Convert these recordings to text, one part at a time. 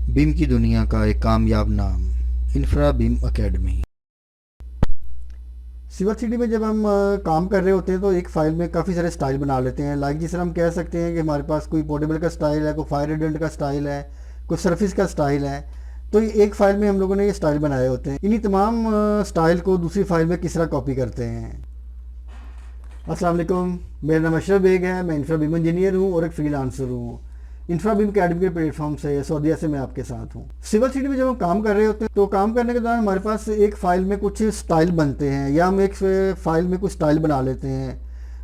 Beam की दुनिया का एक कामयाब नाम, इंफ्रा बीम एकेडमी। सिवर थ्री में जब हम काम कर रहे होते हैं तो एक फ़ाइल में काफ़ी सारे स्टाइल बना लेते हैं। लाइक जिस तरह हम कह सकते हैं कि हमारे पास कोई पोर्टेबल का स्टाइल है, कोई फायर रेडेंट का स्टाइल है, कोई सरफेस का स्टाइल है। तो ये एक फ़ाइल में हम लोगों ने ये स्टाइल बनाए होते हैं। इन्हीं तमाम स्टाइल को दूसरी फाइल में किस तरह कॉपी करते हैं। अस्सलाम वालेकुम, मेरा नाम अशरफ बेग है। मैं इंफ्रा बीम इंजीनियर हूँ और एक फ्रीलांसर हूँ। इंफ्रा बीम अकेडमी के प्लेटफॉर्म से सऊदीया से मैं आपके साथ हूँ। सिविल सिटी में जब हम काम कर रहे होते हैं तो काम करने के दौरान हमारे पास एक फ़ाइल में कुछ स्टाइल बनते हैं या हम एक फ़ाइल में कुछ स्टाइल बना लेते हैं।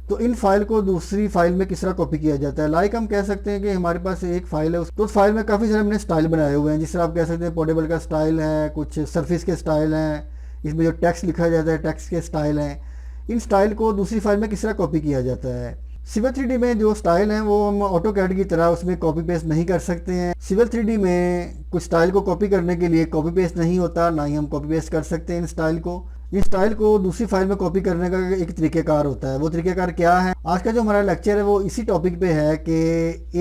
तो इन फाइल को दूसरी फाइल में किस तरह कॉपी किया जाता है। लाइक हम कह सकते हैं कि हमारे पास एक फ़ाइल है, तो उस फाइल में काफ़ी सारे हमने स्टाइल बनाए हुए हैं। जिस तरह आप कह सकते हैं पोर्टेबल का स्टाइल है, कुछ सरफेस के स्टाइल हैं, इसमें जो टेक्स्ट लिखा जाता है टेक्स्ट के स्टाइल हैं। इन स्टाइल को दूसरी फाइल में किस तरह कॉपी किया जाता है। सिविल 3D में जो स्टाइल हैं वो हम ऑटो कैड की तरह उसमें कॉपी पेस्ट नहीं कर सकते हैं। सिविल 3D में कुछ स्टाइल को कॉपी करने के लिए कॉपी पेस्ट नहीं होता, ना ही हम कॉपी पेस्ट कर सकते हैं इन स्टाइल को। इन स्टाइल को दूसरी फाइल में कॉपी करने का एक तरीक़ेकार होता है। वो तरीक़ेकार क्या है? आज का जो हमारा लेक्चर है वो इसी टॉपिक पे है कि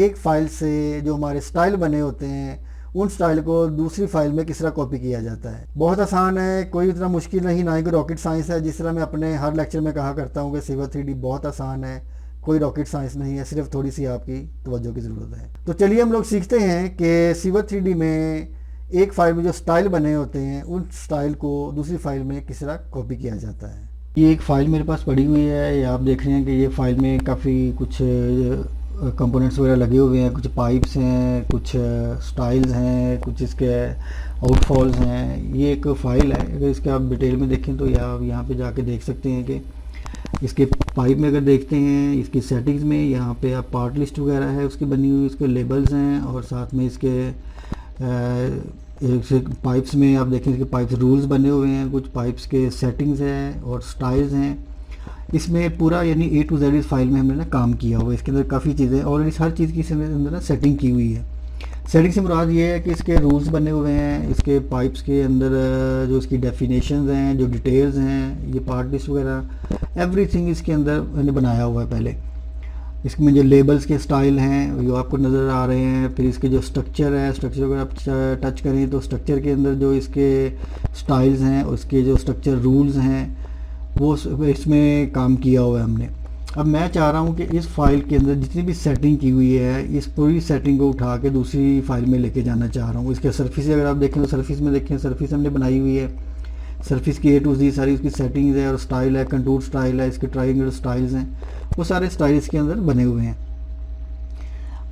एक फ़ाइल से जो हमारे स्टाइल बने होते हैं उन स्टाइल को दूसरी फाइल में किस तरह कॉपी किया जाता है। बहुत आसान है, कोई इतना मुश्किल नहीं, ना ही कोई रॉकेट साइंस है। जिस तरह मैं अपने हर लेक्चर में कहा करता हूँ कि सिविल 3D बहुत आसान है, कोई रॉकेट साइंस नहीं है, सिर्फ थोड़ी सी आपकी तवज्जो की ज़रूरत है। तो चलिए हम लोग सीखते हैं कि सिविल 3D में एक फ़ाइल में जो स्टाइल बने होते हैं उन स्टाइल को दूसरी फाइल में किस तरह कॉपी किया जाता है। ये एक फ़ाइल मेरे पास पड़ी हुई है। ये आप देख रहे हैं कि ये फ़ाइल में काफ़ी कुछ कंपोनेंट्स वगैरह लगे हुए हैं, कुछ पाइप्स हैं, कुछ स्टाइल्स हैं, कुछ इसके आउटफॉल्स हैं। ये एक फ़ाइल है। अगर इसके आप डिटेल में देखें तो आप यहाँ पे जाके देख सकते हैं कि इसके पाइप में अगर देखते हैं इसकी सेटिंग्स में यहाँ पे आप पार्ट लिस्ट वगैरह है उसकी बनी हुई, उसके लेबल्स हैं और साथ में इसके पाइप्स में आप देखें इसके पाइप्स रूल्स बने हुए हैं, कुछ पाइप्स के सेटिंग्स हैं और स्टाइल्स हैं। इसमें पूरा यानी A to Z इस फाइल में हमने ना काम किया हुआ है। इसके अंदर काफ़ी चीज़ें और इस हर चीज़ की इसके अंदर ना सेटिंग की हुई है। सेटिंग से मुराद ये है कि इसके रूल्स बने हुए हैं, इसके पाइप्स के अंदर जो इसकी डेफिनेशंस हैं, जो डिटेल्स हैं, ये पार्ट लिस्ट वगैरह एवरीथिंग इसके अंदर मैंने बनाया हुआ है। पहले इसमें जो लेबल्स के स्टाइल हैं जो आपको नज़र आ रहे हैं, फिर इसके जो स्ट्रक्चर है, स्ट्रक्चर अगर आप टच करें तो स्ट्रक्चर के अंदर जो इसके स्टाइल्स हैं उसके जो स्ट्रक्चर रूल्स हैं वो इसमें काम किया हुआ है हमने। अब मैं चाह रहा हूँ कि इस फाइल के अंदर जितनी भी सेटिंग की हुई है इस पूरी सेटिंग को उठा के दूसरी फाइल में लेके जाना चाह रहा हूँ। इसके सरफेस अगर आप देखें तो सरफेस में देखें, सरफेस हमने बनाई हुई है। सरफेस की A to Z सारी उसकी सेटिंग्स है और स्टाइल है, कंटूर स्टाइल है, इसके ट्रायंगल स्टाइल्स हैं, वो सारे स्टाइल इसके अंदर बने हुए हैं।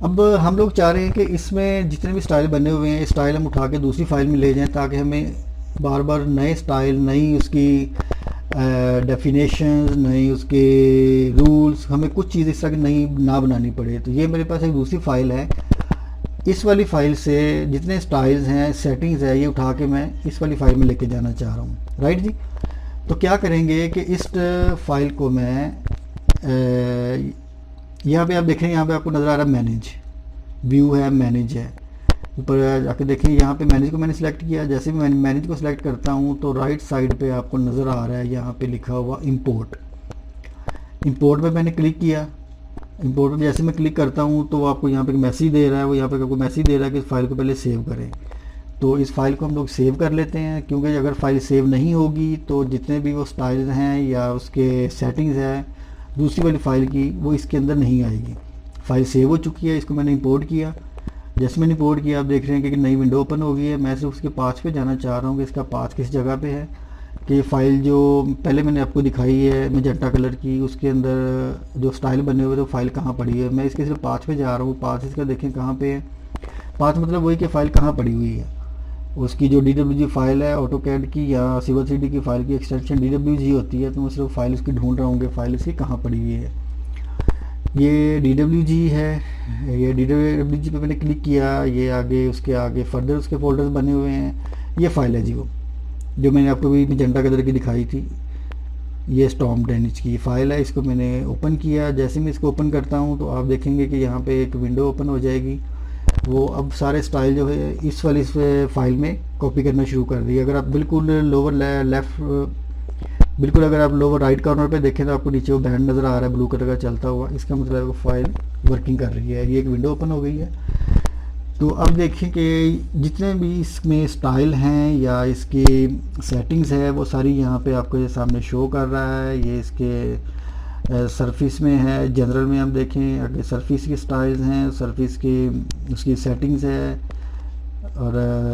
अब हम लोग चाह रहे हैं कि इसमें जितने भी स्टाइल बने हुए हैं स्टाइल हम उठा के दूसरी फाइल में ले जाएं ताकि हमें बार बार नए स्टाइल, नई उसकी डेफिनेशंस, नई उसके रूल्स, हमें कुछ चीज़ इस तरह की नई ना बनानी पड़े। तो ये मेरे पास एक दूसरी फ़ाइल है। इस वाली फ़ाइल से जितने स्टाइल्स हैं, सेटिंग्स है, ये उठा के मैं इस वाली फ़ाइल में लेके जाना चाह रहा हूँ। राइट जी। तो क्या करेंगे कि इस फाइल को मैं यहाँ पे आप देखें, यहाँ पे आपको नज़र आ रहा है मैनेज, व्यू है, मैनेज है। ऊपर जाके देखिए यहाँ पे मैनेज को मैंने सेलेक्ट किया। जैसे भी मैं मैनेज को सिलेक्ट करता हूँ तो राइट साइड पे आपको नज़र आ रहा है यहाँ पे लिखा हुआ इंपोर्ट। इंपोर्ट पे मैंने क्लिक किया। इंपोर्ट पे जैसे मैं क्लिक करता हूँ तो आपको यहाँ पे मैसेज दे रहा है, वो यहाँ पे आपको मैसेज दे रहा है कि इस फाइल को पहले सेव करें। तो इस फाइल को हम लोग सेव कर लेते हैं, क्योंकि अगर फाइल सेव नहीं होगी तो जितने भी वो स्टाइल्स हैं या उसके सेटिंग्स हैं दूसरी वाली फ़ाइल की वो इसके अंदर नहीं आएगी। फ़ाइल सेव हो चुकी है, इसको मैंने इंपोर्ट किया। जैसे मैंने इंपोर्ट किया आप देख रहे हैं कि नई विंडो ओपन हो गई है। मैं सिर्फ उसके पाथ पे जाना चाह रहा हूँ कि इसका पाथ किस जगह पे है, कि फ़ाइल जो पहले मैंने आपको दिखाई है मैजेंटा कलर की, उसके अंदर जो स्टाइल बने हुए तो फाइल कहाँ पड़ी है। मैं इसके सिर्फ पाथ पे जा रहा हूँ। पाथ इसका देखें कहाँ पे है। पाथ मतलब वही कि फ़ाइल कहाँ पड़ी हुई है। उसकी जो DWG फ़ाइल है ऑटो कैड की या सिविल 3D की फ़ाइल की एक्सटेंशन DWG होती है, तो मैं सिर्फ फाइल उसकी ढूंढ रहा हूँ कि फ़ाइल इसकी कहाँ पड़ी हुई है। ये DWG है, ये DWG पे मैंने क्लिक किया। ये आगे उसके आगे फर्दर उसके फोल्डर्स बने हुए हैं। ये फाइल है जी वो जो मैंने आपको भी मैजेंटा कलर की दिखाई थी। ये स्टॉर्म ड्रेनेज की फ़ाइल है। इसको मैंने ओपन किया। जैसे मैं इसको ओपन करता हूँ तो आप देखेंगे कि यहाँ पे एक विंडो ओपन हो जाएगी। वो अब सारे स्टाइल जो है इस वाली फाइल में कॉपी करना शुरू कर दी। अगर आप बिल्कुल अगर आप लोअर राइट कॉर्नर पे देखें तो आपको नीचे वो बैंड नज़र आ रहा है ब्लू कलर का चलता हुआ, इसका मतलब फाइल वर्किंग कर रही है। ये एक विंडो ओपन हो गई है। तो अब देखें कि जितने भी इसमें स्टाइल हैं या इसकी सेटिंग्स है वो सारी यहाँ पे आपको ये सामने शो कर रहा है। ये इसके सरफेस में है, जनरल में हम देखें अगर सरफेस की स्टाइल्स हैं, सरफेस की उसकी सेटिंग्स है, और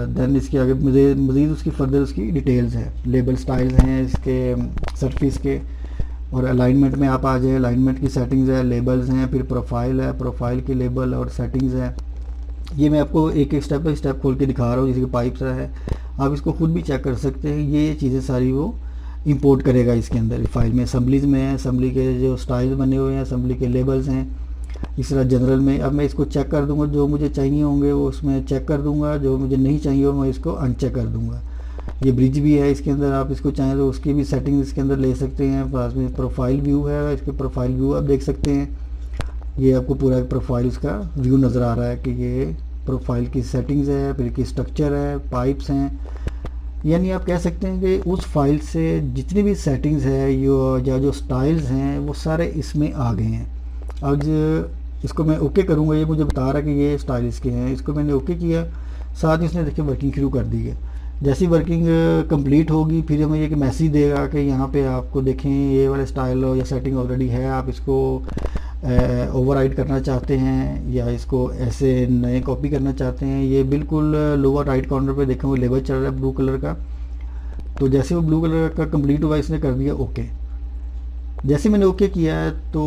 देन इसके आगे मज़ीद उसकी फर्दर उसकी डिटेल्स है, लेबल स्टाइल्स हैं इसके सरफेस के। और अलाइनमेंट में आप आ जाए, अलाइनमेंट की सेटिंग्स है, लेबल्स हैं, फिर प्रोफाइल है, प्रोफाइल की लेबल और सेटिंग्स है। ये मैं आपको एक एक स्टेप बाई स्टेप खोल के दिखा रहा हूँ। जैसे कि पाइप्स है, आप इसको खुद भी चेक कर सकते हैं। ये चीज़ें सारी वो इंपोर्ट करेगा इसके अंदर फाइल में। असम्बलीज में है, असम्बली के जो स्टाइल बने हुए हैं, असम्बली के लेबल्स हैं। इस तरह जनरल में अब मैं इसको चेक कर दूंगा, जो मुझे चाहिए होंगे वो उसमें चेक कर दूंगा, जो मुझे नहीं चाहिए हो मैं इसको अनचेक कर दूंगा। ये ब्रिज भी है इसके अंदर, आप इसको चाहें तो उसकी भी सेटिंग्स इसके अंदर ले सकते हैं। पास में प्रोफाइल व्यू है, इसके प्रोफाइल व्यू आप देख सकते हैं। ये आपको पूरा प्रोफाइल इसका व्यू नज़र आ रहा है कि ये प्रोफाइल की सेटिंग्स है, फिर की स्ट्रक्चर है, पाइप्स हैं। यानी आप कह सकते हैं कि उस फाइल से जितनी भी सेटिंग्स है जो स्टाइल्स हैं वो सारे इसमें आ गए हैं। अब इसको मैं ओके करूँगा, ये मुझे बता रहा है कि ये स्टाइल इसके हैं। इसको मैंने ओके किया, साथ ही उसने देखिए वर्किंग शुरू कर दी है। जैसी वर्किंग कंप्लीट होगी फिर हमें ये मैसेज देगा कि यहाँ पे आपको देखें ये वाला स्टाइल या सेटिंग ऑलरेडी है, आप इसको ओवरराइड करना चाहते हैं या इसको ऐसे नए कॉपी करना चाहते हैं। ये बिल्कुल लोअर राइट कॉर्नर पे देखें वो लेबल चल रहा है ब्लू कलर का। तो जैसे वो ब्लू कलर का कंप्लीट हुआ इसने कर दिया ओके। जैसे मैंने ओके किया है तो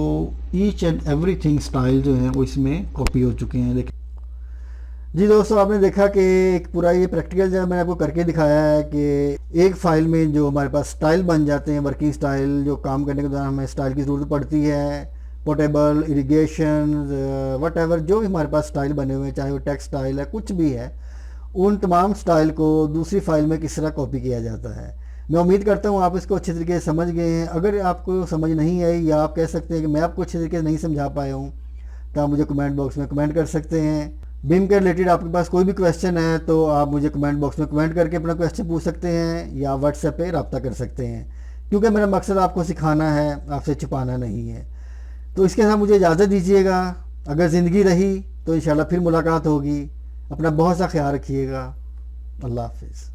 ईच एंड एवरीथिंग स्टाइल जो है वो इसमें कॉपी हो चुके हैं। देखिए जी दोस्तों, आपने देखा कि एक पूरा ये प्रैक्टिकल जो मैंने आपको करके दिखाया है कि एक फ़ाइल में जो हमारे पास स्टाइल बन जाते हैं, वर्किंग स्टाइल, जो काम करने के दौरान हमें स्टाइल की ज़रूरत पड़ती है, पोर्टेबल, इरिगेशन, वट एवर जो भी हमारे पास स्टाइल बने हुए हैं, चाहे वो टेक्स्ट स्टाइल है कुछ भी है, उन तमाम स्टाइल को दूसरी फाइल में किस तरह कॉपी किया जाता है। मैं उम्मीद करता हूँ आप इसको अच्छे तरीके से समझ गए हैं। अगर आपको समझ नहीं आई या आप कह सकते हैं कि मैं आपको अच्छे तरीके से नहीं समझा पाया हूँ तो आप मुझे कमेंट बॉक्स में कमेंट कर सकते हैं। बीम के रिलेटेड आपके पास कोई भी क्वेश्चन है तो आप मुझे कमेंट बॉक्स में कमेंट करके अपना क्वेश्चन पूछ सकते हैं या व्हाट्सएप पे रब्ता कर सकते हैं, क्योंकि मेरा मकसद आपको सिखाना है, आपसे छुपाना नहीं है। तो इसके साथ मुझे इजाज़त दीजिएगा। अगर ज़िंदगी रही तो इंशाल्लाह फिर मुलाकात होगी। अपना बहुत सा ख्याल रखिएगा। अल्लाह हाफिज़।